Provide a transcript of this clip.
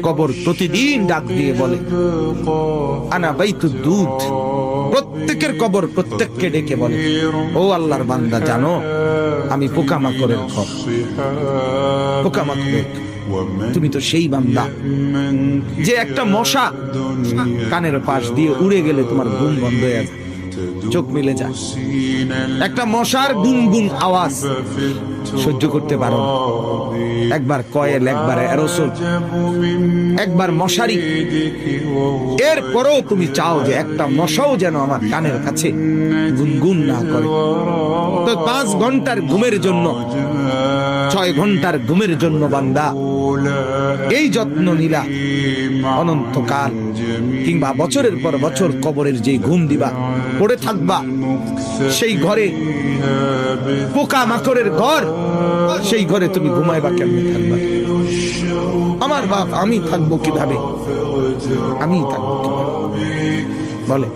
কবর প্রতিদিন ডাক দিয়ে বলে আনা বাইতুদ দুধ। প্রত্যেকের কবর প্রত্যেককে ডেকে বলে, ও আল্লাহর বান্দা, জানো আমি পোকামাকড়ের ঘর। পোকামাকড়ের, তুমি তো সেই বান্দা যে একটা মশা কানের পাশ দিয়ে উড়ে গেলে তোমার ঘুম বন্ধ হয়ে যায়, চোখ মিলে যায়। একটা মশার গুনগুন আওয়াজ সহ্য করতে পারো না। একবার কয়েল, একবার অ্যারোসল, একবার মশারি, এরপরও তুমি চাও যে একটা মশাও যেন আমার কানের কাছে গুনগুন না করে। তো 5 ঘন্টার ঘুমের জন্য, 6 ঘন্টার ঘুমের জন্য বান্দা এই যত্ন নিলা অনন্তকাল, কিংবা বছরের পর বছর কবরের যে ঘুম দিবা, পড়ে থাকবা সেই ঘরে, পোকা মাকড়ের ঘর, সেই ঘরে তুমি ঘুমাইবা কেমনে থাকবা? আমার বাপ, আমি থাকবো কিভাবে? আমি থাকবো কিভাবে বলে?